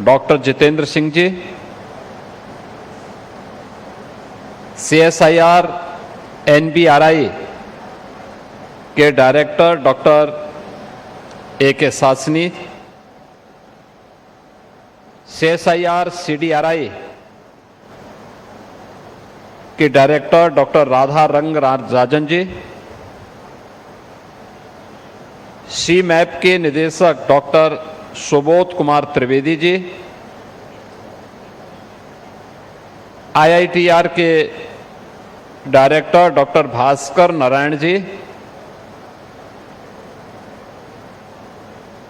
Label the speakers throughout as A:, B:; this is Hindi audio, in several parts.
A: Doctor Jitendra Singh ji, CSIR NBRI के डायरेक्टर डॉक्टर AK सासनी, CSIR CDRI के डायरेक्टर डॉक्टर राधा रंग राजन जी, CMAP के निदेशक डॉक्टर सुबोध कुमार त्रिवेदी जी, IITR के डायरेक्टर डॉक्टर भास्कर नारायण जी,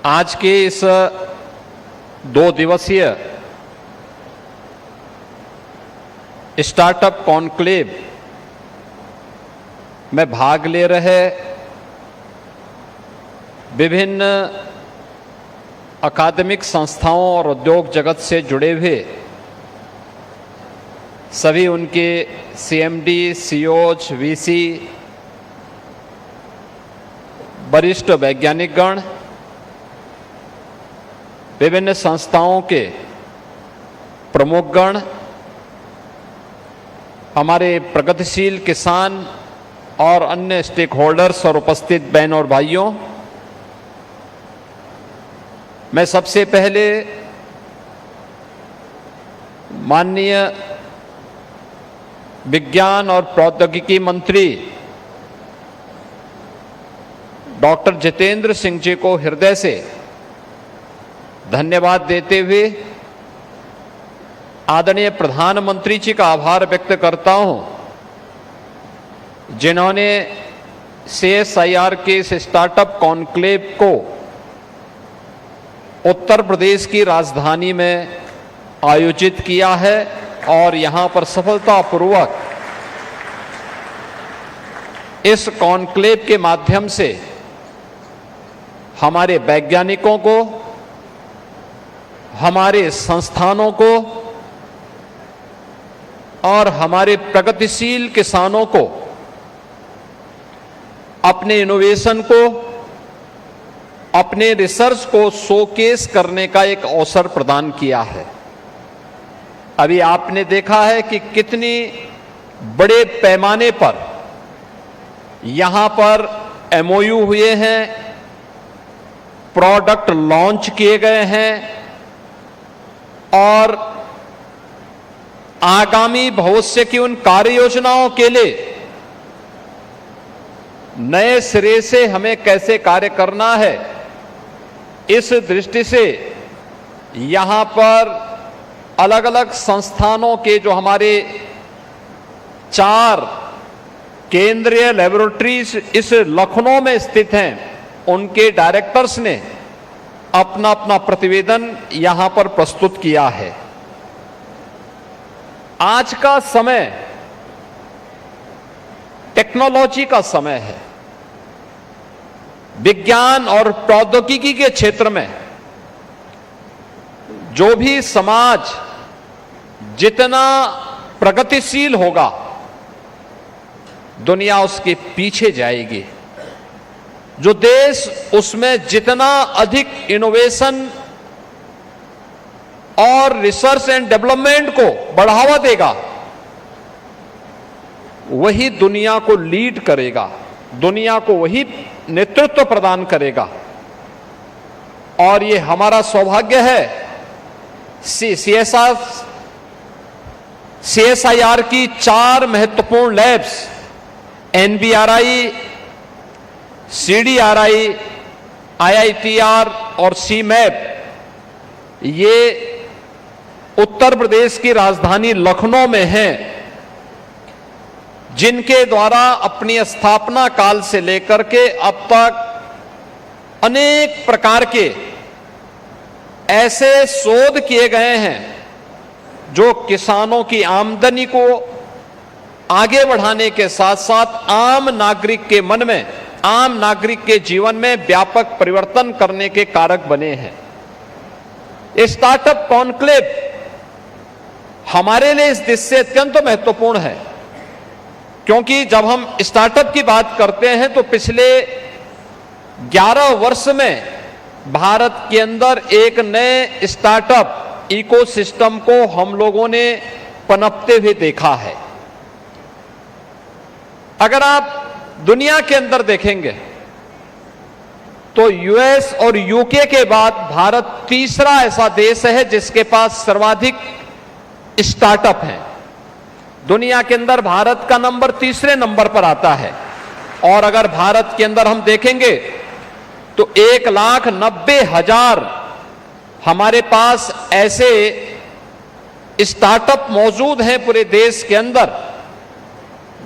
A: आज के इस 2 दिवसीय स्टार्टअप कॉन्क्लेव में भाग ले रहे विभिन्न अकादमिक संस्थाओं और उद्योग जगत से जुड़े हुए सभी उनके CMD, CEOs, VC, वरिष्ठ वैज्ञानिक गण, विभिन्न संस्थाओं के प्रमुख गण, हमारे प्रगतिशील किसान और अन्य स्टेक होल्डर्स और उपस्थित बहन और भाइयों, मैं सबसे पहले माननीय विज्ञान और प्रौद्योगिकी मंत्री डॉक्टर जितेंद्र सिंह जी को हृदय से धन्यवाद देते हुए आदरणीय प्रधानमंत्री जी का आभार व्यक्त करता हूं, जिन्होंने CSIR के इस स्टार्टअप कॉन्क्लेव को उत्तर प्रदेश की राजधानी में आयोजित किया है और यहां पर सफलतापूर्वक इस कॉन्क्लेव के माध्यम से हमारे वैज्ञानिकों को, हमारे संस्थानों को और हमारे प्रगतिशील किसानों को अपने इनोवेशन को, अपने रिसर्च को शोकेस करने का एक अवसर प्रदान किया है। अभी आपने देखा है कि कितनी बड़े पैमाने पर यहां पर MOU हुए हैं, प्रोडक्ट लॉन्च किए गए हैं और आगामी भविष्य की उन कार्य योजनाओं के लिए नए सिरे से हमें कैसे कार्य करना है, इस दृष्टि से यहां पर अलग अलग संस्थानों के जो हमारे 4 केंद्रीय लैबोरेटरीज इस लखनऊ में स्थित हैं, उनके डायरेक्टर्स ने अपना अपना प्रतिवेदन यहां पर प्रस्तुत किया है। आज का समय टेक्नोलॉजी का समय है। विज्ञान और प्रौद्योगिकी के क्षेत्र में जो भी समाज जितना प्रगतिशील होगा, दुनिया उसके पीछे जाएगी। जो देश उसमें जितना अधिक इनोवेशन और रिसर्च एंड डेवलपमेंट को बढ़ावा देगा, वही दुनिया को लीड करेगा, दुनिया को वही नेतृत्व प्रदान करेगा। और ये हमारा सौभाग्य है, CSIR की 4 महत्वपूर्ण लैब्स NBRI, CDRI, IITR और CMAP, ये उत्तर प्रदेश की राजधानी लखनऊ में हैं, जिनके द्वारा अपनी स्थापना काल से लेकर के अब तक अनेक प्रकार के ऐसे शोध किए गए हैं जो किसानों की आमदनी को आगे बढ़ाने के साथ साथ आम नागरिक के मन में, आम नागरिक के जीवन में व्यापक परिवर्तन करने के कारक बने हैं। स्टार्टअप कॉन्क्लेव हमारे लिए इस दृष्टि से अत्यंत महत्वपूर्ण है, क्योंकि जब हम स्टार्टअप की बात करते हैं तो पिछले 11 वर्ष में भारत के अंदर एक नए स्टार्टअप इकोसिस्टम को हम लोगों ने पनपते हुए देखा है। अगर आप दुनिया के अंदर देखेंगे तो यूएस और यूके के बाद भारत तीसरा ऐसा देश है जिसके पास सर्वाधिक स्टार्टअप हैं। दुनिया के अंदर भारत का नंबर तीसरे नंबर पर आता है। और अगर भारत के अंदर हम देखेंगे तो 1,90,000 हमारे पास ऐसे स्टार्टअप मौजूद हैं पूरे देश के अंदर,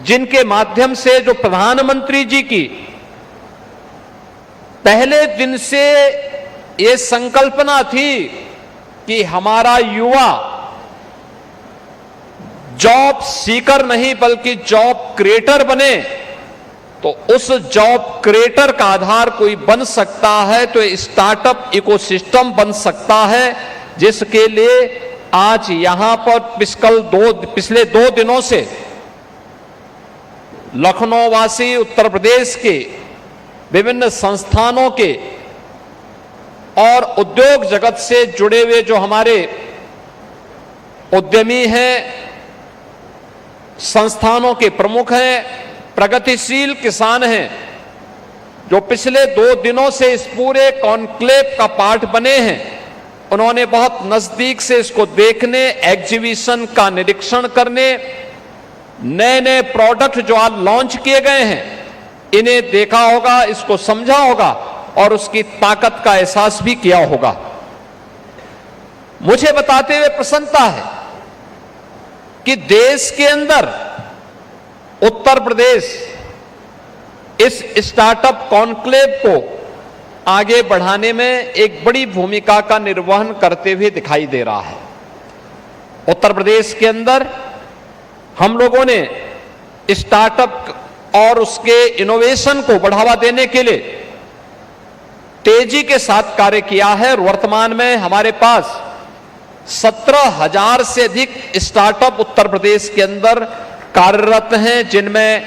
A: जिनके माध्यम से जो प्रधानमंत्री जी की पहले दिन से ये संकल्पना थी कि हमारा युवा जॉब सीकर नहीं बल्कि जॉब क्रिएटर बने, तो उस जॉब क्रिएटर का आधार कोई बन सकता है तो स्टार्टअप इकोसिस्टम बन सकता है, जिसके लिए आज यहां पर पिछले 2 दिनों से लखनऊ वासी, उत्तर प्रदेश के विभिन्न संस्थानों के और उद्योग जगत से जुड़े हुए जो हमारे उद्यमी हैं, संस्थानों के प्रमुख हैं, प्रगतिशील किसान हैं, जो पिछले 2 दिनों से इस पूरे कॉन्क्लेव का पार्ट बने हैं, उन्होंने बहुत नजदीक से इसको देखने, एग्जीबिशन का निरीक्षण करने, नए नए प्रोडक्ट जो आज लॉन्च किए गए हैं इन्हें देखा होगा, इसको समझा होगा और उसकी ताकत का एहसास भी किया होगा। मुझे बताते हुए प्रसन्नता है कि देश के अंदर उत्तर प्रदेश इस स्टार्टअप कॉन्क्लेव को आगे बढ़ाने में एक बड़ी भूमिका का निर्वहन करते हुए दिखाई दे रहा है। उत्तर प्रदेश के अंदर हम लोगों ने स्टार्टअप और उसके इनोवेशन को बढ़ावा देने के लिए तेजी के साथ कार्य किया है। और वर्तमान में हमारे पास 17,000 से अधिक स्टार्टअप उत्तर प्रदेश के अंदर कार्यरत हैं, जिनमें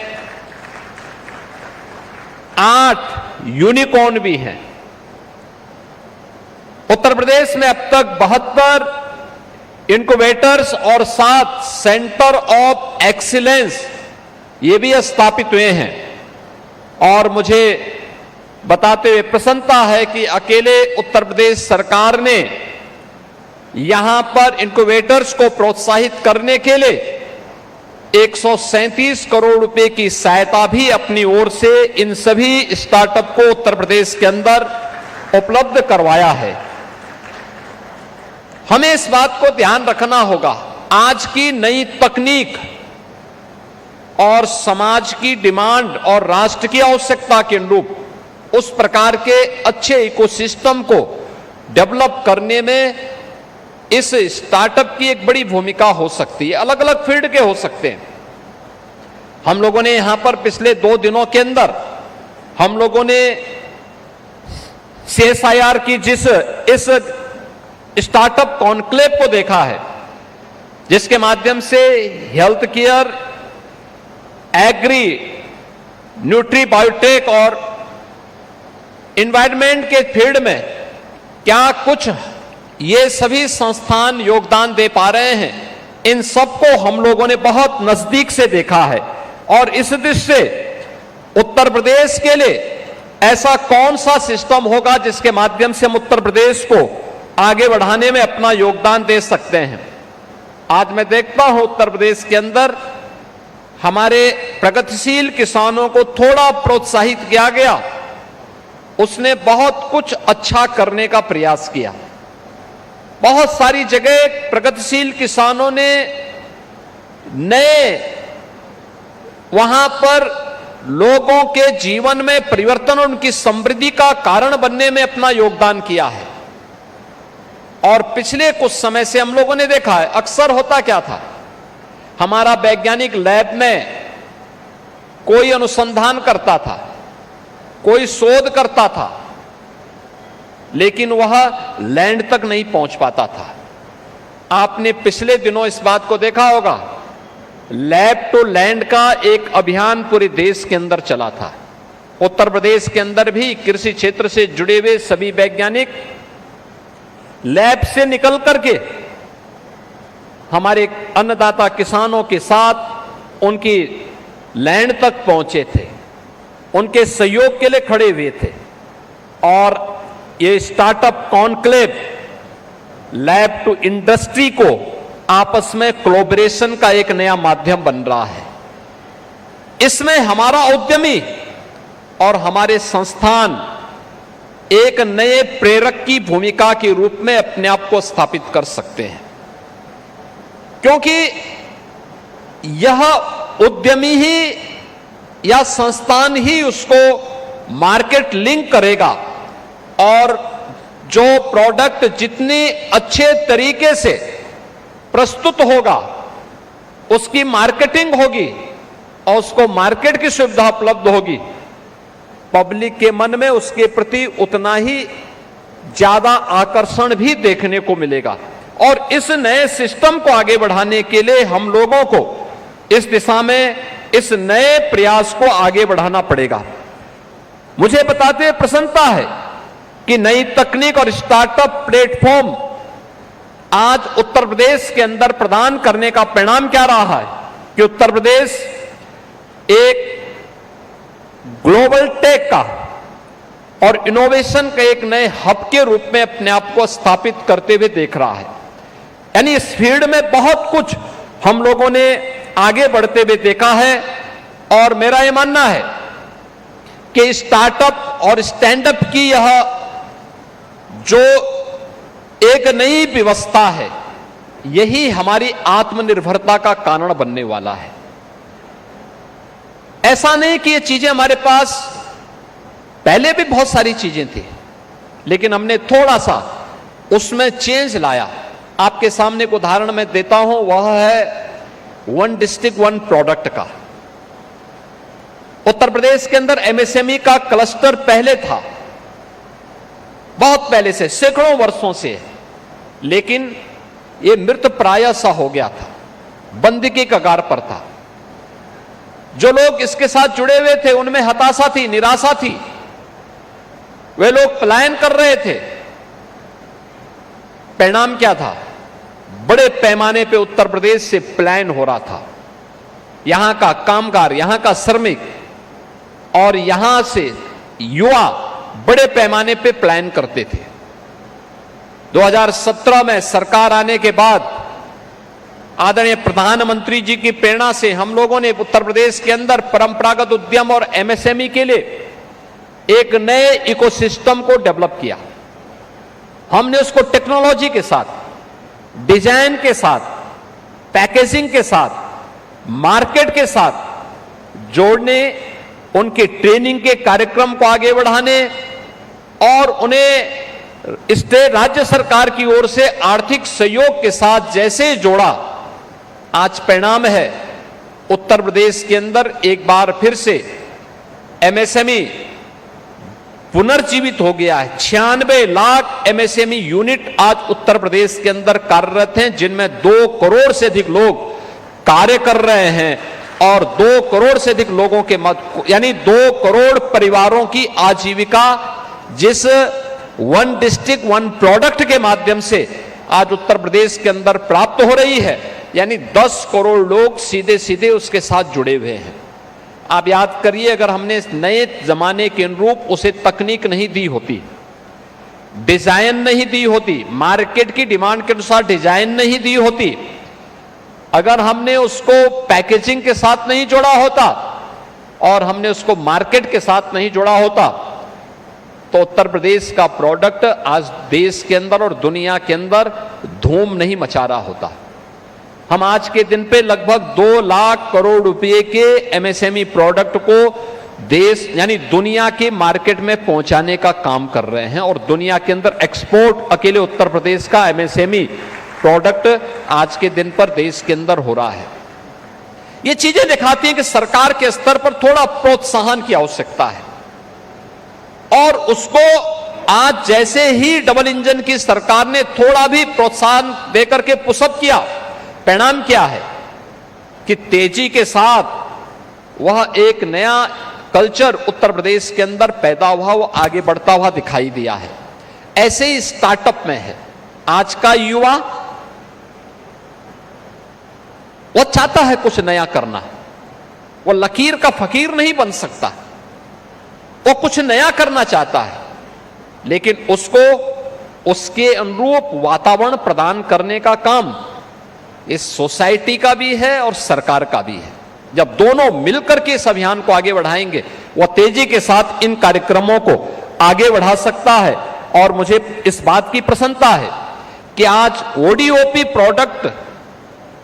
A: 8 यूनिकॉर्न भी हैं। उत्तर प्रदेश में अब तक 72 इनक्यूबेटर्स और 7 सेंटर ऑफ एक्सीलेंस ये भी स्थापित हुए हैं। और मुझे बताते हुए प्रसन्नता है कि अकेले उत्तर प्रदेश सरकार ने यहां पर इनक्यूबेटर्स को प्रोत्साहित करने के लिए 137 करोड़ रुपए की सहायता भी अपनी ओर से इन सभी स्टार्टअप को उत्तर प्रदेश के अंदर उपलब्ध करवाया है। हमें इस बात को ध्यान रखना होगा, आज की नई तकनीक और समाज की डिमांड और राष्ट्र की आवश्यकता के अनुरूप उस प्रकार के अच्छे इकोसिस्टम को डेवलप करने में इस स्टार्टअप की एक बड़ी भूमिका हो सकती है। अलग अलग फील्ड के हो सकते हैं। हम लोगों ने यहां पर पिछले 2 दिनों के अंदर हम लोगों ने CSIR की इस स्टार्टअप कॉन्क्लेव को देखा है, जिसके माध्यम से health care, agri, nutri biotech और एनवायरनमेंट के फील्ड में क्या कुछ ये सभी संस्थान योगदान दे पा रहे हैं, इन सबको हम लोगों ने बहुत नजदीक से देखा है। और इस दृष्टि से उत्तर प्रदेश के लिए ऐसा कौन सा सिस्टम होगा जिसके माध्यम से हम उत्तर प्रदेश को आगे बढ़ाने में अपना योगदान दे सकते हैं। आज मैं देखता हूं उत्तर प्रदेश के अंदर हमारे प्रगतिशील किसानों को थोड़ा प्रोत्साहित किया गया, उसने बहुत कुछ अच्छा करने का प्रयास किया। बहुत सारी जगह प्रगतिशील किसानों ने नए वहां पर लोगों के जीवन में परिवर्तन और उनकी समृद्धि का कारण बनने में अपना योगदान किया है। और पिछले कुछ समय से हम लोगों ने देखा है, अक्सर होता क्या था, हमारा वैज्ञानिक लैब में कोई अनुसंधान करता था, कोई शोध करता था, लेकिन वह लैंड तक नहीं पहुंच पाता था। आपने पिछले दिनों इस बात को देखा होगा, लैब टू लैंड का एक अभियान पूरे देश के अंदर चला था। उत्तर प्रदेश के अंदर भी कृषि क्षेत्र से जुड़े हुए सभी वैज्ञानिक लैब से निकल करके हमारे अन्नदाता किसानों के साथ उनकी लैंड तक पहुंचे थे, उनके सहयोग के लिए खड़े हुए थे। और ये startup conclave lab to industry को आपस में कोलैबोरेशन का एक नया माध्यम बन रहा है। इसमें हमारा उद्यमी और हमारे संस्थान एक नए प्रेरक की भूमिका के रूप में अपने आप को स्थापित कर सकते हैं, क्योंकि यह उद्यमी ही या संस्थान ही उसको मार्केट लिंक करेगा और जो प्रोडक्ट जितने अच्छे तरीके से प्रस्तुत होगा उसकी मार्केटिंग होगी और उसको मार्केट की सुविधा उपलब्ध होगी, पब्लिक के मन में उसके प्रति उतना ही ज्यादा आकर्षण भी देखने को मिलेगा। और इस नए सिस्टम को आगे बढ़ाने के लिए हम लोगों को इस दिशा में इस नए प्रयास को आगे बढ़ाना पड़ेगा। मुझे बताते हुए प्रसन्नता है कि नई तकनीक और स्टार्टअप प्लेटफॉर्म आज उत्तर प्रदेश के अंदर प्रदान करने का परिणाम क्या रहा है कि उत्तर प्रदेश एक ग्लोबल टेक का और इनोवेशन के एक नए हब के रूप में अपने आप को स्थापित करते हुए देख रहा है। यानी इस फील्ड में बहुत कुछ हम लोगों ने आगे बढ़ते हुए देखा है और मेरा यह मानना है कि स्टार्टअप और स्टैंडअप की यह जो एक नई व्यवस्था है, यही हमारी आत्मनिर्भरता का कारण बनने वाला है। ऐसा नहीं कि ये चीजें हमारे पास पहले भी बहुत सारी चीजें थी, लेकिन हमने थोड़ा सा उसमें चेंज लाया। आपके सामने एक उदाहरण मैं देता हूं, वह है वन डिस्ट्रिक्ट वन प्रोडक्ट का। उत्तर प्रदेश के अंदर एमएसएमई का क्लस्टर पहले था, बहुत पहले से, सैकड़ों वर्षों से, लेकिन यह मृत प्राय सा हो गया था, बंदी के कगार पर था। जो लोग इसके साथ जुड़े हुए थे उनमें हताशा थी, निराशा थी, वे लोग पलायन कर रहे थे। परिणाम क्या था? बड़े पैमाने पे उत्तर प्रदेश से पलायन हो रहा था। यहां का कामगार, यहां का श्रमिक और यहां से युवा बड़े पैमाने पे पलायन करते थे। 2017 में सरकार आने के बाद आदरणीय प्रधानमंत्री जी की प्रेरणा से हम लोगों ने उत्तर प्रदेश के अंदर परंपरागत उद्यम और एमएसएमई के लिए एक नए इकोसिस्टम को डेवलप किया। हमने उसको टेक्नोलॉजी के साथ, डिजाइन के साथ, पैकेजिंग के साथ, मार्केट के साथ जोड़ने, उनके ट्रेनिंग के कार्यक्रम को आगे बढ़ाने और उन्हें स्टेट राज्य सरकार की ओर से आर्थिक सहयोग के साथ जैसे जोड़ा, आज परिणाम है उत्तर प्रदेश के अंदर एक बार फिर से एमएसएमई पुनर्जीवित हो गया है। 96 लाख एमएसएमई यूनिट आज उत्तर प्रदेश के अंदर कार्यरत हैं, जिनमें 2 करोड़ से अधिक लोग कार्य कर रहे हैं और 2 करोड़ से अधिक लोगों के यानी 2 करोड़ परिवारों की आजीविका जिस वन डिस्ट्रिक्ट वन प्रोडक्ट के माध्यम से आज उत्तर प्रदेश के अंदर प्राप्त हो रही है, यानी 10 करोड़ लोग सीधे सीधे उसके साथ जुड़े हुए हैं। आप याद करिए, अगर हमने नए जमाने के अनुरूप उसे तकनीक नहीं दी होती, डिजाइन नहीं दी होती, मार्केट की डिमांड के अनुसार डिजाइन नहीं दी होती, अगर हमने उसको पैकेजिंग के साथ नहीं जोड़ा होता और हमने उसको मार्केट के साथ नहीं जोड़ा होता, तो उत्तर प्रदेश का प्रोडक्ट आज देश के अंदर और दुनिया के अंदर धूम नहीं मचा रहा होता। हम आज के दिन पे लगभग 2 लाख करोड़ रुपए के एमएसएमई प्रोडक्ट को देश यानी दुनिया के मार्केट में पहुंचाने का काम कर रहे हैं और दुनिया के अंदर एक्सपोर्ट अकेले उत्तर प्रदेश का एमएसएमई प्रोडक्ट आज के दिन पर देश के अंदर हो रहा है। ये चीजें दिखाती हैं कि सरकार के स्तर पर थोड़ा प्रोत्साहन की आवश्यकता है और उसको आज जैसे ही डबल इंजन की सरकार ने थोड़ा भी प्रोत्साहन देकर के पुशअप किया, परिणाम क्या है कि तेजी के साथ वह एक नया कल्चर उत्तर प्रदेश के अंदर पैदा हुआ, वो आगे बढ़ता हुआ दिखाई दिया है। ऐसे ही स्टार्टअप में है, आज का युवा वो चाहता है कुछ नया करना, वो लकीर का फकीर नहीं बन सकता, वो कुछ नया करना चाहता है, लेकिन उसको उसके अनुरूप वातावरण प्रदान करने का काम इस सोसाइटी का भी है और सरकार का भी है। जब दोनों मिलकर के इस अभियान को आगे बढ़ाएंगे, वह तेजी के साथ इन कार्यक्रमों को आगे बढ़ा सकता है। और मुझे इस बात की प्रसन्नता है कि आज ओडीओपी प्रोडक्ट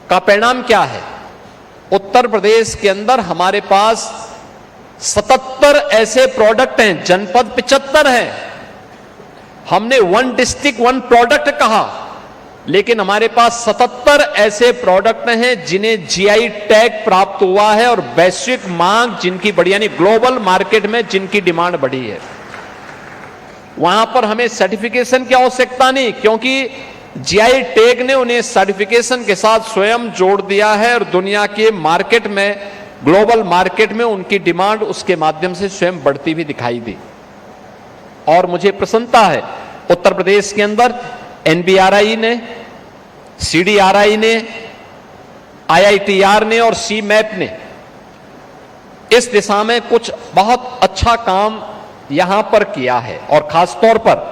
A: का परिणाम क्या है। उत्तर प्रदेश के अंदर हमारे पास 77 ऐसे प्रोडक्ट हैं, जनपद 75 हैं। हमने 1 डिस्ट्रिक्ट 1 प्रोडक्ट कहा, लेकिन हमारे पास 77 ऐसे प्रोडक्ट हैं जिन्हें जीआई टैग प्राप्त हुआ है और वैश्विक मांग जिनकी बढ़ी, यानी ग्लोबल मार्केट में जिनकी डिमांड बढ़ी है। वहां पर हमें सर्टिफिकेशन की आवश्यकता नहीं, क्योंकि जीआई टैग ने उन्हें सर्टिफिकेशन के साथ स्वयं जोड़ दिया है और दुनिया के मार्केट में, ग्लोबल मार्केट में उनकी डिमांड उसके माध्यम से स्वयं बढ़ती हुई दिखाई दी। और मुझे प्रसन्नता है उत्तर प्रदेश के अंदर एनबीआरआई ने, सीडीआरआई ने, आईआईटीआर ने और सीमैप ने इस दिशा में कुछ बहुत अच्छा काम यहां पर किया है। और खासतौर पर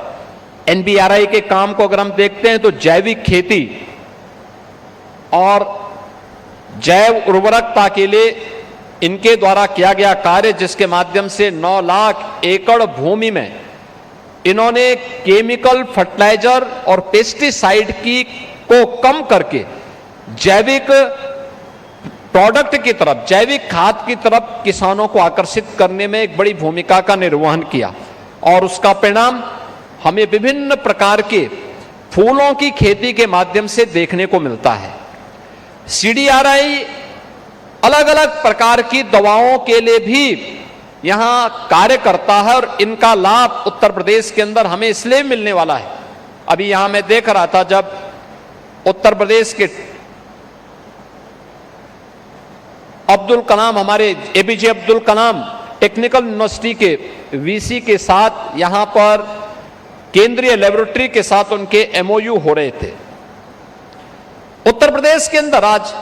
A: एनबीआरआई के काम को अगर हम देखते हैं तो जैविक खेती और जैव उर्वरकता के लिए इनके द्वारा किया गया कार्य, जिसके माध्यम से 9 लाख एकड़ भूमि में इन्होंने केमिकल फर्टिलाइजर और पेस्टिसाइड की को कम करके जैविक प्रोडक्ट की तरफ, जैविक खाद की तरफ किसानों को आकर्षित करने में एक बड़ी भूमिका का निर्वहन किया। और उसका परिणाम हमें विभिन्न प्रकार के फूलों की खेती के माध्यम से देखने को मिलता है। सीडीआरआई अलग अलग प्रकार की दवाओं के लिए भी यहां कार्य करता है और इनका लाभ उत्तर प्रदेश के अंदर हमें इसलिए मिलने वाला है। अभी यहां मैं देख रहा था, जब उत्तर प्रदेश के अब्दुल कलाम, हमारे APJ Abdul Kalam technical university के वीसी के साथ यहां पर केंद्रीय लेबोरेटरी के साथ उनके एमओयू हो रहे थे। उत्तर प्रदेश के अंदर आज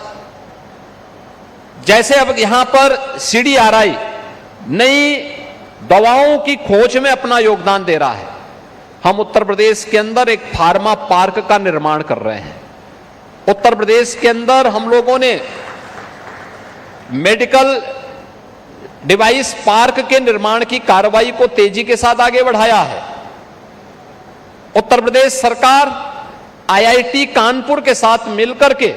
A: जैसे अब यहां पर सीडीआरआई नई दवाओं की खोज में अपना योगदान दे रहा है, हम उत्तर प्रदेश के अंदर एक फार्मा पार्क का निर्माण कर रहे हैं। उत्तर प्रदेश के अंदर हम लोगों ने मेडिकल डिवाइस पार्क के निर्माण की कार्रवाई को तेजी के साथ आगे बढ़ाया है। उत्तर प्रदेश सरकार आईआईटी कानपुर के साथ मिलकर के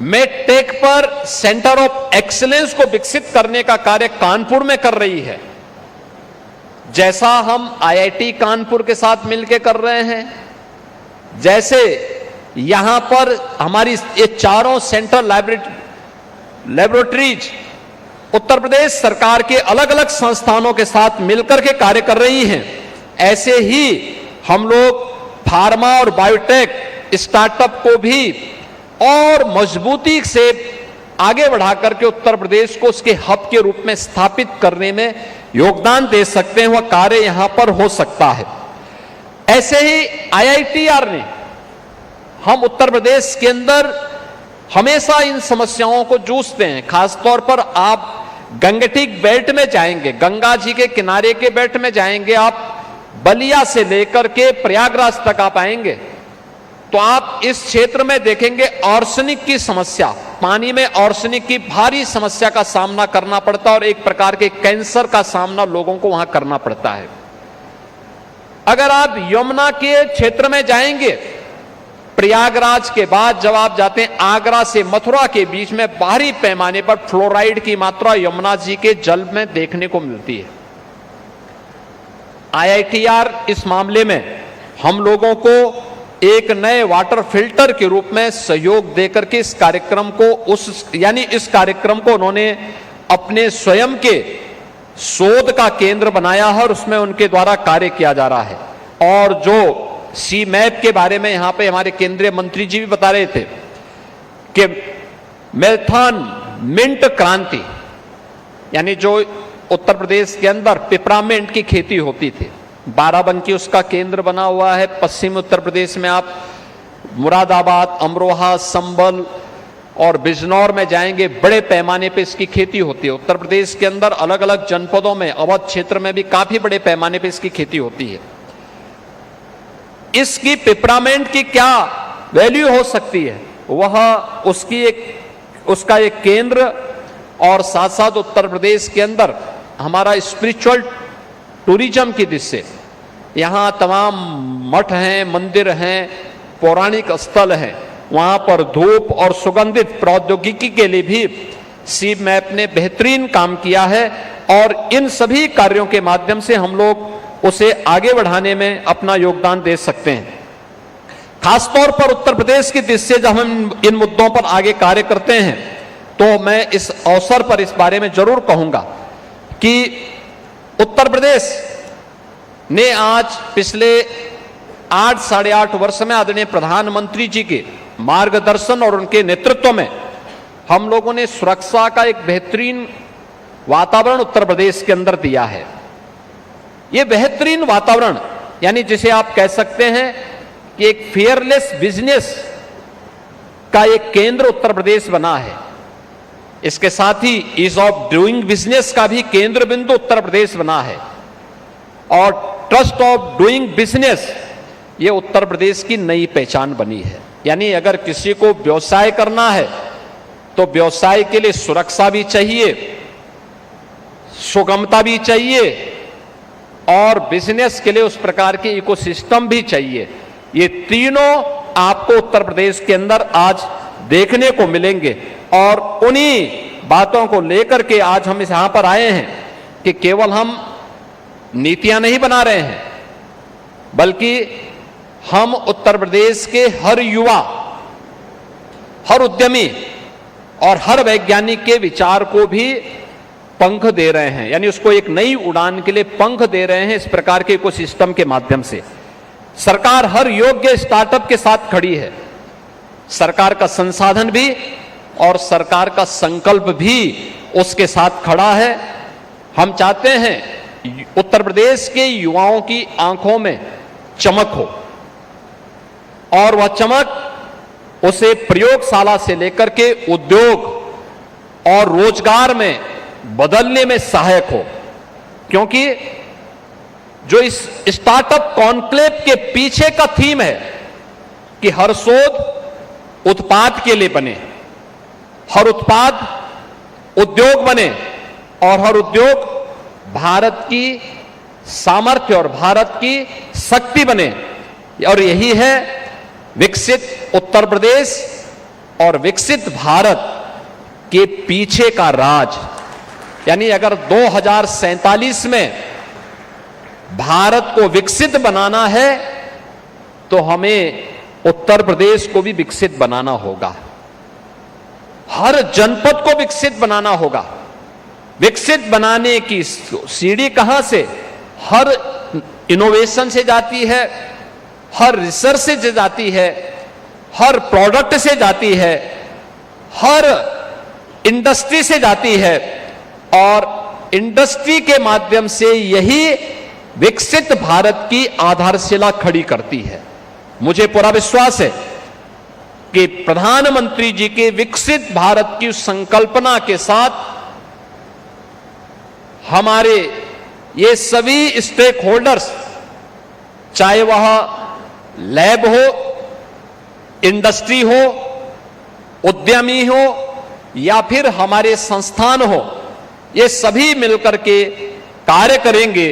A: मेडटेक पर सेंटर ऑफ एक्सीलेंस को विकसित करने का कार्य कानपुर में कर रही है। जैसा हम आईआईटी कानपुर के साथ मिलकर कर रहे हैं, जैसे यहां पर हमारी ये चारों सेंट्रल लेबोरेटरीज उत्तर प्रदेश सरकार के अलग अलग संस्थानों के साथ मिलकर के कार्य कर रही हैं, ऐसे ही हम लोग फार्मा और बायोटेक स्टार्टअप को भी और मजबूती से आगे बढ़ा करके उत्तर प्रदेश को उसके हब के रूप में स्थापित करने में योगदान दे सकते हैं। वह कार्य यहां पर हो सकता है। ऐसे ही आईआईटीआर ने, हम उत्तर प्रदेश के अंदर हमेशा इन समस्याओं को जूझते हैं। खासतौर पर आप गंगटिक बेल्ट में जाएंगे, गंगा जी के किनारे के बेल्ट में जाएंगे, आप बलिया से लेकर के प्रयागराज तक आप आएंगे तो आप इस क्षेत्र में देखेंगे आर्सेनिक की समस्या, पानी में आर्सेनिक की भारी समस्या का सामना करना पड़ता है और एक प्रकार के कैंसर का सामना लोगों को वहां करना पड़ता है। अगर आप यमुना के क्षेत्र में जाएंगे, प्रयागराज के बाद जब आप जाते हैं आगरा से मथुरा के बीच में भारी पैमाने पर फ्लोराइड की मात्रा यमुना जी के जल में देखने को मिलती है। आईआईटीआर इस मामले में हम लोगों को एक नए वाटर फिल्टर के रूप में सहयोग देकर के इस कार्यक्रम को इस कार्यक्रम को उन्होंने अपने स्वयं के शोध का केंद्र बनाया है और उसमें उनके द्वारा कार्य किया जा रहा है। और जो सीमैप के बारे में यहां पे हमारे केंद्रीय मंत्री जी भी बता रहे थे कि मेल्थान मिंट क्रांति, यानी जो उत्तर प्रदेश के अंदर पिपरामेंट की खेती होती थी। बाराबंकी उसका केंद्र बना हुआ है। पश्चिम उत्तर प्रदेश में आप मुरादाबाद, अमरोहा, संभल और बिजनौर में जाएंगे, बड़े पैमाने पे इसकी खेती होती है। उत्तर प्रदेश के अंदर अलग अलग जनपदों में, अवध क्षेत्र में भी काफी बड़े पैमाने पे इसकी खेती होती है। इसकी पिपरामेंट की क्या वैल्यू हो सकती है, वह उसका एक केंद्र और साथ साथ उत्तर प्रदेश के अंदर हमारा स्पिरिचुअल टूरिज्म की दृष्टि से यहां तमाम मठ हैं, मंदिर हैं, पौराणिक स्थल हैं। वहां पर धूप और सुगंधित प्रौद्योगिकी के लिए भी सी मैप ने बेहतरीन काम किया है और इन सभी कार्यों के माध्यम से हम लोग उसे आगे बढ़ाने में अपना योगदान दे सकते हैं। खासतौर पर उत्तर प्रदेश की दृष्टि से जब हम इन मुद्दों पर आगे कार्य करते हैं तो मैं इस अवसर पर इस बारे में जरूर कहूंगा कि उत्तर प्रदेश ने आज पिछले 8 साढ़े 8 वर्ष में आदरणीय प्रधानमंत्री जी के मार्गदर्शन और उनके नेतृत्व में हम लोगों ने सुरक्षा का एक बेहतरीन वातावरण उत्तर प्रदेश के अंदर दिया है। यह बेहतरीन वातावरण यानी जिसे आप कह सकते हैं कि एक फेयरलेस बिजनेस का एक केंद्र उत्तर प्रदेश बना है। इसके साथ ही ईज ऑफ डूइंग बिजनेस का भी केंद्र बिंदु उत्तर प्रदेश बना है और ट्रस्ट ऑफ डूइंग बिजनेस ये उत्तर प्रदेश की नई पहचान बनी है। यानी अगर किसी को व्यवसाय करना है तो व्यवसाय के लिए सुरक्षा भी चाहिए, सुगमता भी चाहिए और बिजनेस के लिए उस प्रकार के इकोसिस्टम भी चाहिए। ये तीनों आपको उत्तर प्रदेश के अंदर आज देखने को मिलेंगे और उन्हीं बातों को लेकर के आज हम इस यहां पर आए हैं कि केवल हम नीतियां नहीं बना रहे हैं बल्कि हम उत्तर प्रदेश के हर युवा, हर उद्यमी और हर वैज्ञानिक के विचार को भी पंख दे रहे हैं, यानी उसको एक नई उड़ान के लिए पंख दे रहे हैं। इस प्रकार के इकोसिस्टम के माध्यम से सरकार हर योग्य स्टार्टअप के साथ खड़ी है। सरकार का संसाधन भी और सरकार का संकल्प भी उसके साथ खड़ा है। हम चाहते हैं उत्तर प्रदेश के युवाओं की आंखों में चमक हो और वह चमक उसे प्रयोगशाला से लेकर के उद्योग और रोजगार में बदलने में सहायक हो, क्योंकि जो इस स्टार्टअप कॉन्क्लेव के पीछे का थीम है कि हर शोध उत्पाद के लिए बने, हर उत्पाद उद्योग बने और हर उद्योग भारत की सामर्थ्य और भारत की शक्ति बने। और यही है विकसित उत्तर प्रदेश और विकसित भारत के पीछे का राज। यानी अगर 2047 में भारत को विकसित बनाना है तो हमें उत्तर प्रदेश को भी विकसित बनाना होगा, हर जनपद को विकसित बनाना होगा। विकसित बनाने की सीढ़ी कहां से? हर इनोवेशन से जाती है, हर रिसर्च से जाती है, हर प्रोडक्ट से जाती है, हर इंडस्ट्री से जाती है और इंडस्ट्री के माध्यम से यही विकसित भारत की आधारशिला खड़ी करती है। मुझे पूरा विश्वास है कि प्रधानमंत्री जी के विकसित भारत की संकल्पना के साथ हमारे ये सभी स्टेक होल्डर्स, चाहे वह लैब हो, इंडस्ट्री हो, उद्यमी हो या फिर हमारे संस्थान हो, ये सभी मिलकर के कार्य करेंगे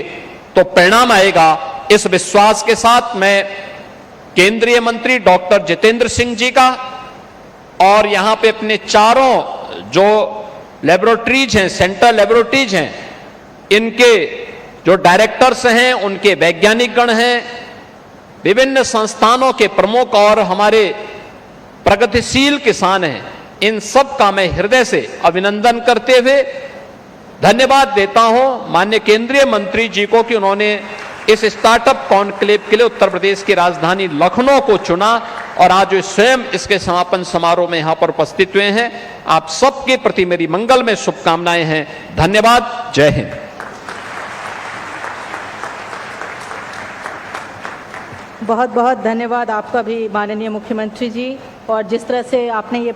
A: तो परिणाम आएगा। इस विश्वास के साथ मैं केंद्रीय मंत्री डॉक्टर जितेंद्र सिंह जी का और यहां पे अपने चारों जो लेबोरेटरीज हैं, सेंट्रल लेबोरेटरीज हैं, इनके जो डायरेक्टर्स हैं, उनके वैज्ञानिक गण हैं, विभिन्न संस्थानों के प्रमुख और हमारे प्रगतिशील किसान हैं, इन सब का मैं हृदय से अभिनंदन करते हुए धन्यवाद देता हूं माननीय केंद्रीय मंत्री जी को कि उन्होंने इस स्टार्टअप कॉन्क्लेव के लिए उत्तर प्रदेश की राजधानी लखनऊ को चुना और आज वे स्वयं इसके समापन समारोह में यहां पर उपस्थित हुए हैं। आप सबके प्रति मेरी मंगल में शुभकामनाएं हैं। धन्यवाद। जय हिंद।
B: बहुत बहुत धन्यवाद आपका भी माननीय मुख्यमंत्री जी। और जिस तरह से आपने ये